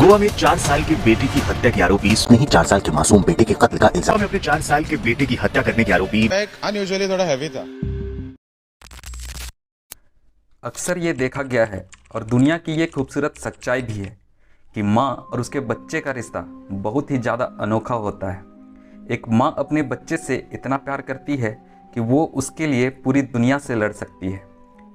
गोवा में 4 साल की बेटी की हत्या के आरोपी नहीं 4 साल के मासूम बेटे के कत्ल का इल्जाम। गोवा में अपने 4 साल के बेटे की हत्या करने के आरोपी अनयूजुअली थोड़ा हैवी था। अक्सर ये देखा गया है और दुनिया की ये खूबसूरत सच्चाई भी है कि माँ और उसके बच्चे का रिश्ता बहुत ही ज़्यादा अनोखा होता है। एक माँ अपने बच्चे से इतना प्यार करती है कि वो उसके लिए पूरी दुनिया से लड़ सकती है।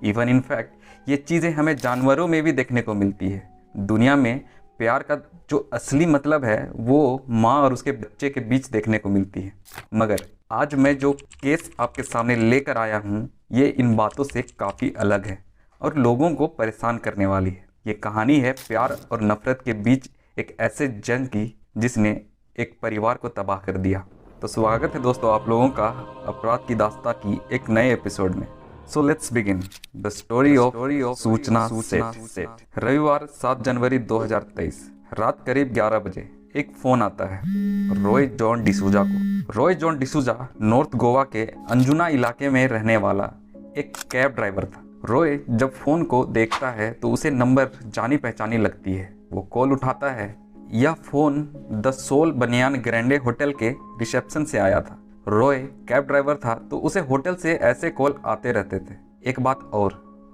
इवन इनफैक्ट ये चीज़ें हमें जानवरों में भी देखने को मिलती है। दुनिया में प्यार का जो असली मतलब है वो माँ और उसके बच्चे के बीच देखने को मिलती है। मगर आज मैं जो केस आपके सामने लेकर आया हूँ ये इन बातों से काफ़ी अलग है और लोगों को परेशान करने वाली है। ये कहानी है प्यार और नफ़रत के बीच एक ऐसे जंग की जिसने एक परिवार को तबाह कर दिया। तो स्वागत है दोस्तों आप लोगों का अपराध की दास्तां की एक नए एपिसोड में। So let's begin the story of सूचना सेट। रविवार 7 जनवरी 2023 रात करीब 11 बजे एक फ़ोन आता है रॉय जॉन डिसूजा को। रॉय जॉन डिसूजा नॉर्थ गोवा के अंजुना इलाके में रहने वाला एक कैब ड्राइवर था। रॉय जब फ़ोन को देखता है तो उसे नंबर जानी पहचानी लगती है। वो कॉल उठाता है। यह फ़ोन द सोल बनियान ग्रैंडे होटल के रिसेप्शन से आया था। रॉय कैब ड्राइवर था तो उसे होटल से ऐसे कॉल आते रहते थे। एक बात और,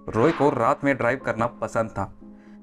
रॉय को रात में ड्राइव करना पसंद था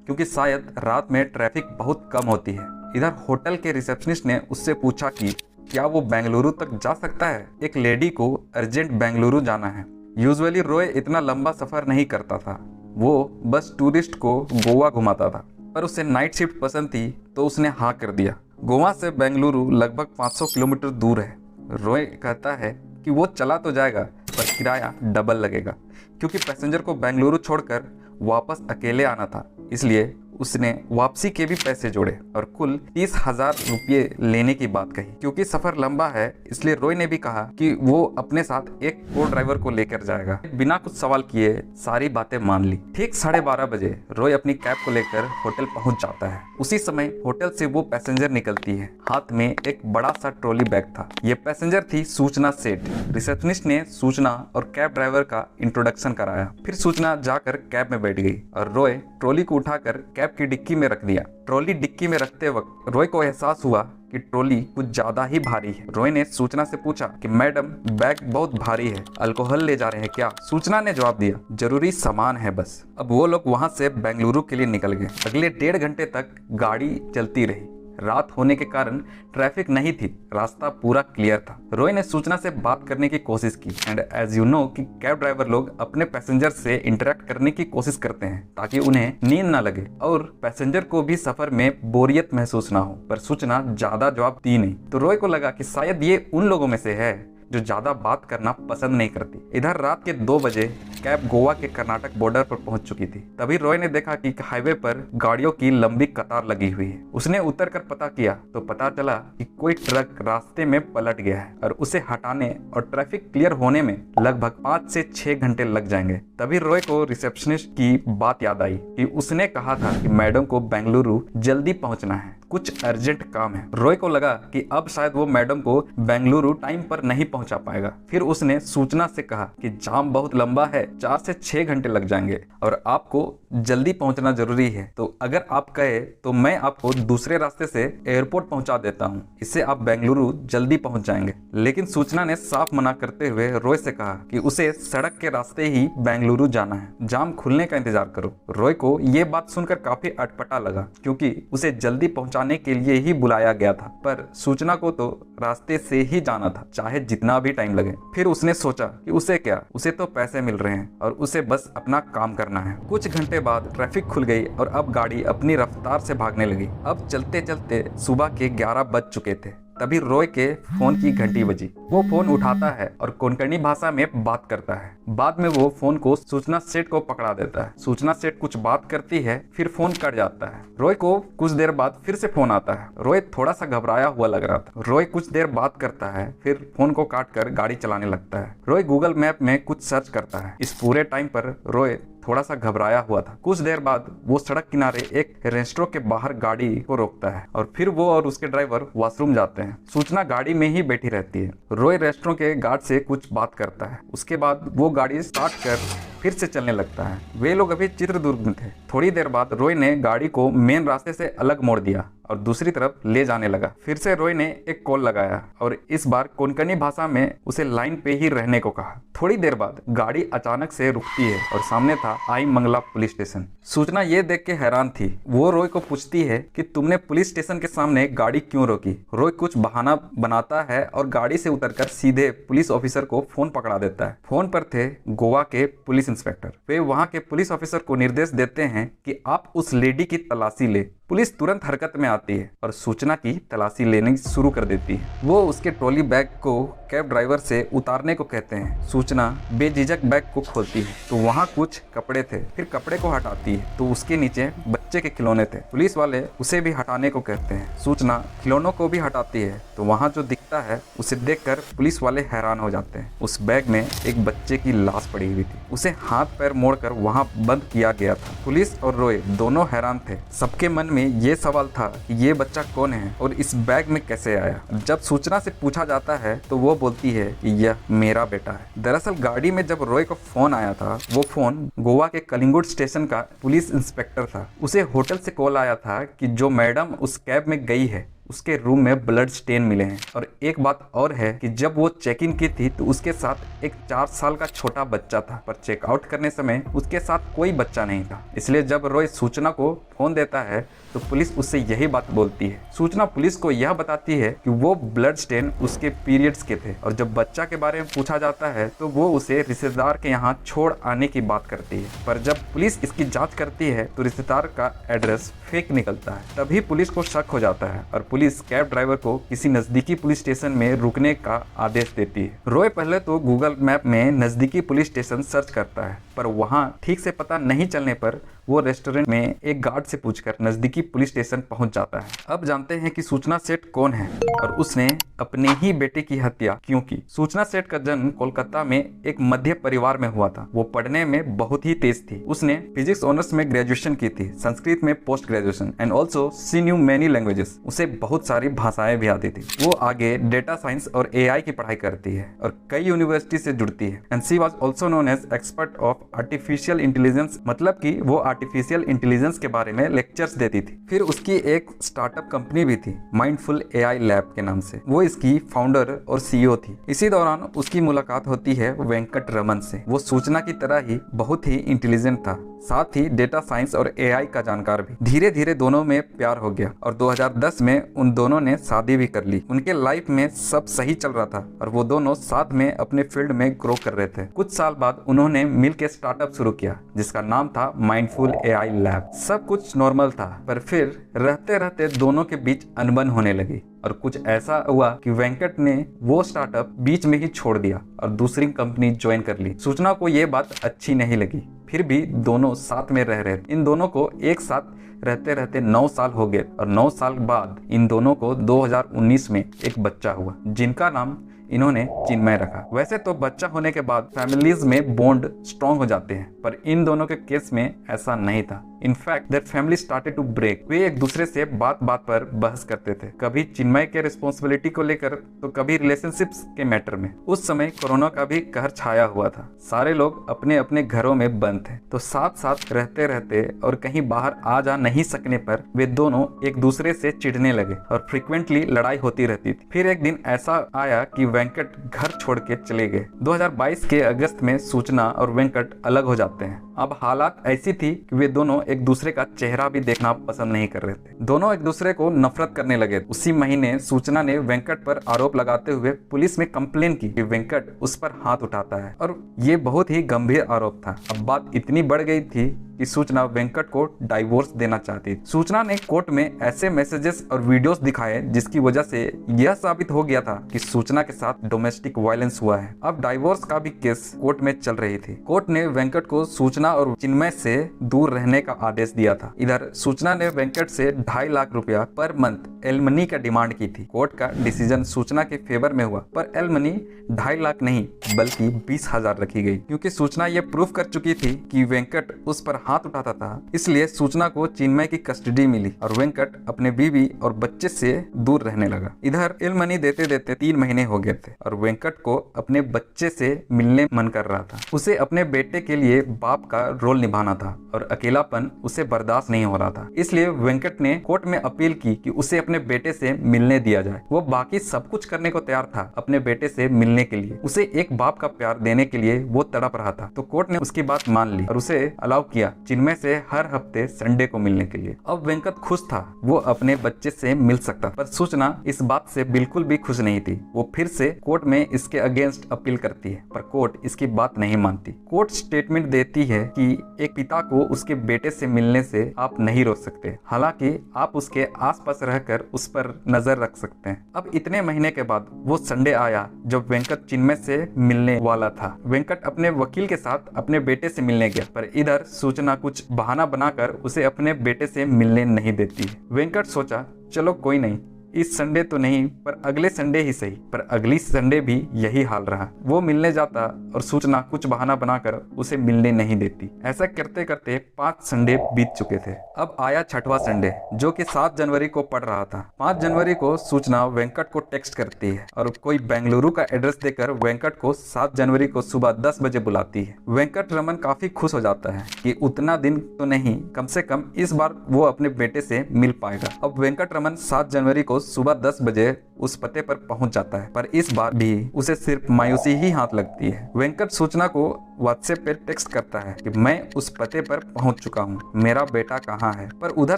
क्योंकि शायद रात में ट्रैफिक बहुत कम होती है। इधर होटल के रिसेप्शनिस्ट ने उससे पूछा कि क्या वो बेंगलुरु तक जा सकता है। एक लेडी को अर्जेंट बेंगलुरु जाना है। यूजुअली रॉय इतना लंबा सफ़र नहीं करता था, वो बस टूरिस्ट को गोवा घुमाता था, पर उसे नाइट शिफ्ट पसंद थी तो उसने हाँ कर दिया। गोवा से बेंगलुरु लगभग 500 किलोमीटर दूर है। रॉय कहता है कि वो चला तो जाएगा पर किराया डबल लगेगा क्योंकि पैसेंजर को बेंगलुरु छोड़कर वापस अकेले आना था। इसलिए उसने वापसी के भी पैसे जोड़े और कुल 30,000 रुपये लेने की बात कही। क्योंकि सफ़र लंबा है इसलिए रॉय ने भी कहा कि वो अपने साथ एक को ड्राइवर को लेकर जाएगा। बिना कुछ सवाल किए सारी बातें मान ली। ठीक 12:30 बजे रॉय अपनी कैब को लेकर होटल पहुंच जाता है। उसी समय होटल से वो पैसेंजर निकलती है। हाथ में एक बड़ा सा ट्रॉली बैग था। ये पैसेंजर थी सूचना सेठ। रिसेप्शनिस्ट ने सूचना और कैब ड्राइवर का इंट्रोडक्शन कराया। फिर सूचना जाकर कैब में बैठ गई और रॉय ट्रॉली को उठाकर कैब की डिक्की में रख दिया। ट्रॉली डिक्की में रखते वक्त रॉय को एहसास हुआ कि ट्रॉली कुछ ज्यादा ही भारी है। रॉय ने सूचना से पूछा कि मैडम बैग बहुत भारी है, अल्कोहल ले जा रहे हैं क्या। सूचना ने जवाब दिया जरूरी सामान है बस। अब वो लोग वहां से बेंगलुरु के लिए निकल गए। अगले 1.5 घंटे तक गाड़ी चलती रही। रात होने के कारण ट्रैफिक नहीं थी, रास्ता पूरा क्लियर था। रॉय ने सूचना से बात करने की कोशिश की एंड एज यू नो कि कैब ड्राइवर लोग अपने पैसेंजर से इंटरेक्ट करने की कोशिश करते हैं ताकि उन्हें नींद ना लगे और पैसेंजर को भी सफर में बोरियत महसूस ना हो। पर सूचना ज्यादा जवाब दी नहीं तो रॉय को लगा कि शायद ये उन लोगों में से है जो ज्यादा बात करना पसंद नहीं करती। इधर रात के 2 बजे कैब गोवा के कर्नाटक बॉर्डर पर पहुंच चुकी थी। तभी रॉय ने देखा कि हाईवे पर गाड़ियों की लंबी कतार लगी हुई है। उसने उतर कर पता किया तो पता चला कि कोई ट्रक रास्ते में पलट गया है और उसे हटाने और ट्रैफिक क्लियर होने में लगभग 5 से 6 घंटे लग जाएंगे। तभी रॉय को रिसेप्शनिस्ट की बात याद आई कि उसने कहा था कि मैडम को बेंगलुरु जल्दी पहुंचना है, कुछ अर्जेंट काम है। रॉय को लगा कि अब शायद वो मैडम को बेंगलुरु टाइम पर नहीं पहुंचा पाएगा। फिर उसने सूचना से कहा कि जाम बहुत लंबा है, 4 से 6 घंटे लग जाएंगे और आपको जल्दी पहुंचना जरूरी है, तो अगर आप कहे तो मैं आपको दूसरे रास्ते से एयरपोर्ट पहुंचा देता हूं, इससे आप बेंगलुरु जल्दी पहुंच जाएंगे। लेकिन सूचना ने साफ मना करते हुए रॉय से कहा कि उसे सड़क के रास्ते ही बेंगलुरु जाना है, जाम खुलने का इंतजार करो। रॉय को ये बात सुनकर काफी अटपटा लगा क्योंकि उसे जल्दी पहुंचाने के लिए ही बुलाया गया था, पर सूचना को तो रास्ते से ही जाना था चाहे जितना भी टाइम लगे। फिर उसने सोचा कि उसे क्या, उसे तो पैसे मिल रहे हैं और उसे बस अपना काम करना है। कुछ घंटे बाद ट्रैफिक खुल गई और अब गाड़ी अपनी रफ्तार से भागने लगी। अब चलते चलते सुबह के 11 बज चुके थे। तभी रॉय के फोन की घंटी बजी। वो फोन उठाता है और कोंकणी भाषा में बात करता है। बाद में वो फोन को सूचना सेठ को पकड़ा देता है। सूचना सेठ कुछ बात करती है फिर फोन कट जाता है। रॉय को कुछ देर बाद फिर से फोन आता है। रॉय थोड़ा सा घबराया हुआ लग रहा था। रॉय कुछ देर बात करता है फिर फोन को काट कर गाड़ी चलाने लगता है। रॉय गूगल मैप में कुछ सर्च करता है। इस पूरे टाइम पर रॉय थोड़ा सा घबराया हुआ था। कुछ देर बाद वो सड़क किनारे एक रेस्टोरेंट के बाहर गाड़ी को रोकता है और फिर वो और उसके ड्राइवर वॉशरूम जाते हैं। सूचना गाड़ी में ही बैठी रहती है। रॉय रेस्टोरेंट के गार्ड से कुछ बात करता है। उसके बाद वो गाड़ी स्टार्ट कर फिर से चलने लगता है। वे लोग अभी चित्रदुर्ग में थे। थोड़ी देर बाद रॉय ने गाड़ी को मेन रास्ते से अलग मोड़ दिया और दूसरी तरफ ले जाने लगा। फिर से रॉय ने एक कॉल लगाया और इस बार कोंकणी भाषा में उसे लाइन पे ही रहने को कहा। थोड़ी देर बाद गाड़ी अचानक से रुकती है और सामने था आई मंगला पुलिस स्टेशन। सूचना ये देख के हैरान थी। वो रॉय को पूछती है कि तुमने पुलिस स्टेशन के सामने गाड़ी क्यों रोकी। रॉय कुछ बहाना बनाता है और गाड़ी से उतरकर सीधे पुलिस ऑफिसर को फोन पकड़ा देता है। फोन पर थे गोवा के पुलिस इंस्पेक्टर। वे वहां के पुलिस ऑफिसर को निर्देश देते हैं कि आप उस लेडी की तलाशी ले। पुलिस तुरंत हरकत में आती है और सूचना की तलाशी लेनी शुरू कर देती है। वो उसके ट्रॉली बैग को कैब ड्राइवर से उतारने को कहते हैं। सूचना बेझिझक बैग को खोलती है तो वहाँ कुछ कपड़े थे। फिर कपड़े को हटाती है तो उसके नीचे बच्चे के खिलौने थे। पुलिस वाले उसे भी हटाने को कहते हैं। सूचना खिलौनों को भी हटाती है तो वहाँ जो दिखता है उसे देखकर पुलिस वाले हैरान हो जाते हैं। उस बैग में एक बच्चे की लाश पड़ी हुई थी। उसे हाथ पैर मोड़कर वहाँ बंद किया गया था। पुलिस और रॉय दोनों हैरान थे। सबके मन में ये सवाल था कि ये बच्चा कौन है और इस बैग में कैसे आया। जब सूचना से पूछा जाता है तो वो बोलती है कि यह मेरा बेटा है। दरअसल गाड़ी में जब रॉय को फोन आया था वो फोन गोवा के कलिंगुड स्टेशन का पुलिस इंस्पेक्टर था। उसे होटल से कॉल आया था कि जो मैडम उस कैब में गई है उसके रूम में ब्लड स्टेन मिले हैं। और एक बात और है कि जब वो चेक इन की थी तो उसके साथ एक 4 साल का छोटा बच्चा था, पर चेकआउट करने समय उसके साथ कोई बच्चा नहीं था। इसलिए जब रॉय सूचना को फोन देता है तो पुलिस उससे यही बात बोलती है। सूचना पुलिस को यह बताती है कि वो ब्लड स्टेन उसके पीरियड्स के थे और जब बच्चा के बारे में पूछा जाता है तो वो उसे रिश्तेदार के यहाँ छोड़ आने की बात करती है। पर जब पुलिस इसकी जांच करती है तो रिश्तेदार का एड्रेस फेक निकलता है। तभी पुलिस को शक हो जाता है और पुलिस कैब ड्राइवर को किसी नजदीकी पुलिस स्टेशन में रुकने का आदेश देती है। रॉय पहले तो गूगल मैप में नजदीकी पुलिस स्टेशन सर्च करता है, पर वहां ठीक से पता नहीं चलने पर वो रेस्टोरेंट में एक गार्ड से पूछकर नजदीकी पुलिस स्टेशन पहुंच जाता है। अब जानते हैं कि सूचना सेठ कौन है और उसने अपने ही बेटे की हत्या क्यों की। सूचना सेठ का जन्म कोलकाता में एक मध्य परिवार में हुआ था। वो पढ़ने में बहुत ही तेज थी। उसने फिजिक्स ऑनर्स में ग्रेजुएशन की थी, संस्कृत में post graduation and also she knew many languages. उसे बहुत सारी भाषाएं भी आती थी। वो आगे डेटा साइंस और AI की पढ़ाई करती है और कई यूनिवर्सिटी से जुड़ती है। And she was also known as expert of artificial intelligence, मतलब कि वो आर्टिफिशियल इंटेलिजेंस के बारे में लेक्चर्स देती थी। फिर उसकी एक स्टार्टअप कंपनी भी थी माइंडफुल AI लैब के नाम से। वो इसकी फाउंडर और CEO थी। इसी दौरान उसकी मुलाकात होती है वेंकट रमन से। वो सूचना की तरह ही बहुत ही इंटेलिजेंट था, साथ ही डेटा साइंस और AI का जानकार भी। धीरे धीरे दोनों में प्यार हो गया और 2010 में उन दोनों ने शादी भी कर ली। उनके लाइफ में सब सही चल रहा था और वो दोनों साथ में अपने फील्ड में ग्रो कर रहे थे। कुछ साल बाद उन्होंने मिलकर स्टार्टअप शुरू किया जिसका नाम था माइंडफुल AI लैब। सब कुछ नॉर्मल था, पर फिर रहते रहते दोनों के बीच अनबन होने लगी और कुछ ऐसा हुआ कि वेंकट ने वो स्टार्टअप बीच में ही छोड़ दिया और दूसरी कंपनी ज्वाइन कर ली। सूचना को ये बात अच्छी नहीं लगी, फिर भी दोनों साथ में रह रहे थे। इन दोनों को एक साथ रहते रहते 9 साल हो गए और 9 साल बाद इन दोनों को 2019 में एक बच्चा हुआ जिनका नाम इन्होंने चिन्मय रखा। वैसे तो बच्चा होने के बाद फैमिलीज में बॉन्ड स्ट्रॉन्ग हो जाते हैं, पर इन दोनों के केस में ऐसा नहीं था। In fact their family started to break. वे एक दूसरे से बात बात पर बहस करते थे, कभी चिन्मय के रिस्पॉन्सिबिलिटी को लेकर तो कभी रिलेशनशिप्स के मैटर में। उस समय कोरोना का भी कहर छाया हुआ था। सारे लोग अपने अपने घरों में बंद थे, तो साथ साथ रहते रहते और कहीं बाहर आ जा नहीं सकने पर वे दोनों एक दूसरे से चिढ़ने लगे और फ्रिक्वेंटली लड़ाई होती रहती थी। फिर एक दिन ऐसा आया कि वेंकट घर छोड़ के चले गए। 2022 के अगस्त में सूचना और वेंकट अलग हो जाते हैं। अब हालात ऐसी थी कि वे दोनों एक दूसरे का चेहरा भी देखना पसंद नहीं कर रहे थे। दोनों एक दूसरे को नफरत करने लगे। उसी महीने सूचना ने वेंकट पर आरोप लगाते हुए पुलिस में कंप्लेन की कि वेंकट उस पर हाथ उठाता है और ये बहुत ही गंभीर आरोप था। अब बात इतनी बढ़ गई थी कि सूचना वेंकट को डाइवोर्स देना चाहती थी। सूचना ने कोर्ट में ऐसे मैसेजेस और वीडियोस दिखाए जिसकी वजह से यह साबित हो गया था कि सूचना के साथ डोमेस्टिक वायलेंस हुआ है। अब डाइवोर्स का भी केस कोर्ट में चल रही थी। कोर्ट ने वेंकट को सूचना और चिन्मय से दूर रहने का आदेश दिया था। इधर सूचना ने वेंकट से 2.5 लाख रुपया पर मंथ एलमनी का डिमांड की थी। कोर्ट का डिसीजन सूचना के फेवर में हुआ, पर एलमनी 2.5 लाख नहीं बल्कि 20,000 रखी गई, क्योंकि सूचना ये प्रूफ कर चुकी थी कि वेंकट उस पर हाथ उठाता था, इसलिए सूचना को चिन्मय की कस्टडी मिली और वेंकट अपने बीवी और बच्चे से दूर रहने लगा। इधर इलमनी देते देते 3 महीने हो गए थे और वेंकट को अपने बच्चे से मिलने मन कर रहा था। उसे अपने बेटे के लिए बाप का रोल निभाना था और अकेलापन उसे बर्दाश्त नहीं हो रहा था। इसलिए वेंकट ने कोर्ट में अपील की कि उसे अपने बेटे से मिलने दिया जाए। वो बाकी सब कुछ करने को तैयार था अपने बेटे से मिलने के लिए, उसे एक बाप का प्यार देने के लिए वो तड़प रहा था। तो कोर्ट ने उसकी बात मान ली और उसे अलाउ किया चिन्मय से हर हफ्ते संडे को मिलने के लिए। अब वेंकट खुश था, वो अपने बच्चे से मिल सकता, पर सूचना इस बात से बिल्कुल भी खुश नहीं थी। वो फिर से कोर्ट में इसके अगेंस्ट अपील करती है, पर कोर्ट इसकी बात नहीं मानती। कोर्ट स्टेटमेंट देती है कि एक पिता को उसके बेटे से मिलने से आप नहीं रोक सकते, हालांकि आप उसके आसपास रहकर उस पर नजर रख सकते हैं। अब इतने महीने के बाद वो संडे आया जब वेंकट चिन्मय से मिलने वाला था। वेंकट अपने वकील के साथ अपने बेटे से मिलने गया, पर इधर सूचना कुछ बहाना बनाकर उसे अपने बेटे से मिलने नहीं देती। वेंकट सोचा चलो कोई नहीं, इस संडे तो नहीं पर अगले संडे ही सही, पर अगली संडे भी यही हाल रहा। वो मिलने जाता और सूचना कुछ बहाना बनाकर उसे मिलने नहीं देती। ऐसा करते करते 5 संडे बीत चुके थे। अब आया 6वां संडे जो कि 7 जनवरी को पड़ रहा था। 5 जनवरी को सूचना वेंकट को टेक्स्ट करती है और कोई बेंगलुरु का एड्रेस देकर वेंकट को 7 जनवरी को सुबह 10 बजे बुलाती है। वेंकट रमन काफी खुश हो जाता है कि उतना दिन तो नहीं, कम से कम इस बार वो अपने बेटे से मिल पाएगा। अब वेंकट रमन 7 जनवरी को सुबह 10 बजे उस पते पर पहुंच जाता है, पर इस बार भी उसे सिर्फ मायूसी ही हाथ लगती है। वेंकट सूचना को व्हाट्सएप पे टेक्स्ट करता है कि मैं उस पते पर पहुंच चुका हूं, मेरा बेटा कहां है, पर उधर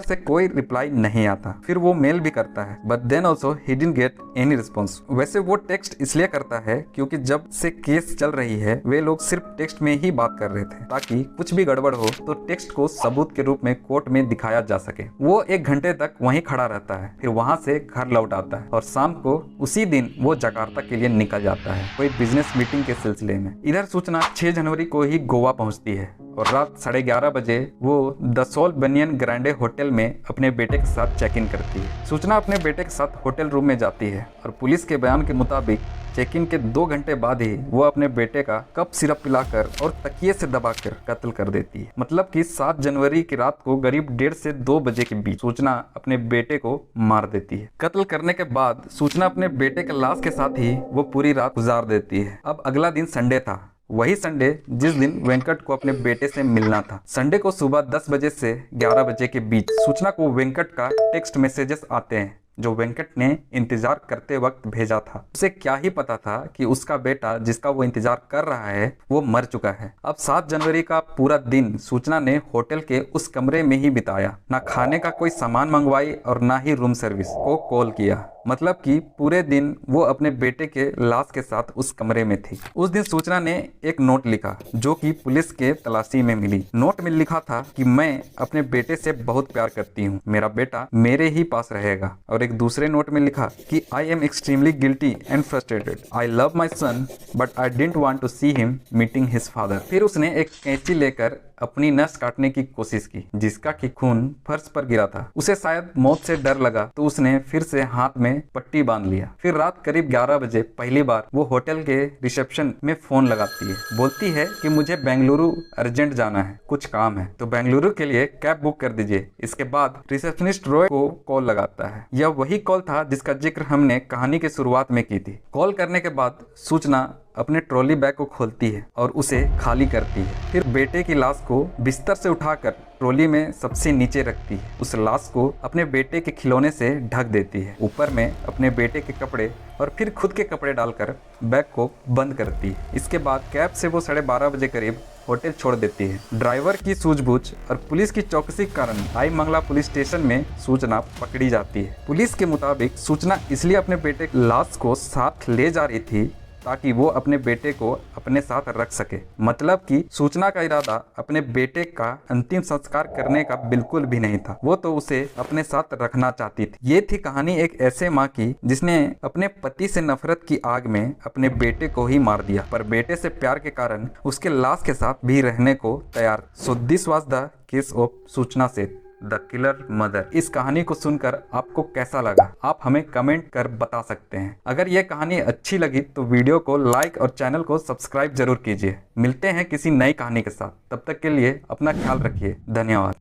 से कोई रिप्लाई नहीं आता। फिर वो मेल भी करता है, but then also he didn't get any response. वैसे वो टेक्स्ट इसलिए करता है क्योंकि जब से केस चल रही है वे लोग सिर्फ टेक्स्ट में ही बात कर रहे थे, ताकि कुछ भी गड़बड़ हो तो टेक्स्ट को सबूत के रूप में कोर्ट में दिखाया जा सके। वो 1 घंटे तक वहीं खड़ा रहता है, फिर वहां से घर लौट आता है और शाम को उसी दिन वो जकार्ता के लिए निकल जाता है कोई बिजनेस मीटिंग के सिलसिले में। इधर सूचना 6 जनवरी को ही गोवा पहुंचती है और रात 11:30 बजे वो the Soul Banyan Grande hotel में अपने बेटे के साथ चेक इन करती है। सूचना अपने बेटे के साथ होटल रूम में जाती है और पुलिस के बयान के मुताबिक चेक इन के 2 घंटे बाद ही वो अपने बेटे का कप सिरप पिलाकर और तकिए से दबाकर कत्ल कर देती है। मतलब कि 7 जनवरी की रात को करीब 1:30 से 2 बजे के बीच सूचना अपने बेटे को मार देती है। कत्ल करने के बाद सूचना अपने बेटे के लाश के साथ ही वो पूरी रात गुजार देती है। अब अगला दिन संडे था, वही संडे जिस दिन वेंकट को अपने बेटे से मिलना था। संडे को सुबह 10 बजे से 11 बजे के बीच सूचना को वेंकट का टेक्स्ट मैसेजेस आते हैं जो वेंकट ने इंतजार करते वक्त भेजा था। उसे क्या ही पता था कि उसका बेटा जिसका वो इंतजार कर रहा है वो मर चुका है। अब 7 जनवरी का पूरा दिन सूचना ने होटल के उस कमरे में ही बिताया, ना खाने का कोई सामान मंगवाई और ना ही रूम सर्विस को कॉल किया। मतलब कि पूरे दिन वो अपने बेटे के लाश के साथ उस कमरे में थी। उस दिन सूचना ने एक नोट लिखा जो कि पुलिस के तलाशी में मिली। नोट में लिखा था कि मैं अपने बेटे से बहुत प्यार करती हूँ, मेरा बेटा मेरे ही पास रहेगा। और एक दूसरे नोट में लिखा कि I am extremely guilty and frustrated, I love my son but I didn't want to see him meeting his father. फिर उसने एक कैंची लेकर अपनी नस काटने की कोशिश की जिसका कि खून फर्श पर गिरा था। उसे शायद मौत से डर लगा तो उसने फिर से हाथ में पट्टी बांध लिया। फिर रात करीब 11 बजे पहली बार वो होटल के रिसेप्शन में फोन लगाती है। बोलती है कि मुझे बेंगलुरु अर्जेंट जाना है, कुछ काम है, तो बेंगलुरु के लिए कैब बुक कर दीजिए। इसके बाद रिसेप्शनिस्ट रॉय को कॉल लगाता है। यह वही कॉल था जिसका जिक्र हमने कहानी के शुरुआत में की थी। कॉल करने के बाद सूचना अपने ट्रॉली बैग को खोलती है और उसे खाली करती है। फिर बेटे की लाश को बिस्तर से उठाकर ट्रॉली में सबसे नीचे रखती है। उस लाश को अपने बेटे के खिलौने से ढक देती है, ऊपर में अपने बेटे के कपड़े और फिर खुद के कपड़े डालकर बैग को बंद करती है। इसके बाद कैब से वो 12:30 बजे करीब होटल छोड़ देती है। ड्राइवर की सूझबूझ और पुलिस की चौकसी के कारण आई मंगला पुलिस स्टेशन में सूचना पकड़ी जाती है। पुलिस के मुताबिक सूचना इसलिए अपने बेटे की लाश को साथ ले जा रही थी ताकि वो अपने बेटे को अपने साथ रख सके। मतलब कि सूचना का इरादा अपने बेटे का अंतिम संस्कार करने का बिल्कुल भी नहीं था, वो तो उसे अपने साथ रखना चाहती थी। ये थी कहानी एक ऐसे माँ की जिसने अपने पति से नफरत की आग में अपने बेटे को ही मार दिया, पर बेटे से प्यार के कारण उसके लाश के साथ भी रहने को तैयार। So this was the case of सूचना सेठ। The killer mother. इस कहानी को सुनकर आपको कैसा लगा, आप हमें कमेंट कर बता सकते हैं। अगर यह कहानी अच्छी लगी तो वीडियो को लाइक और चैनल को सब्सक्राइब जरूर कीजिए। मिलते हैं किसी नई कहानी के साथ, तब तक के लिए अपना ख्याल रखिए। धन्यवाद।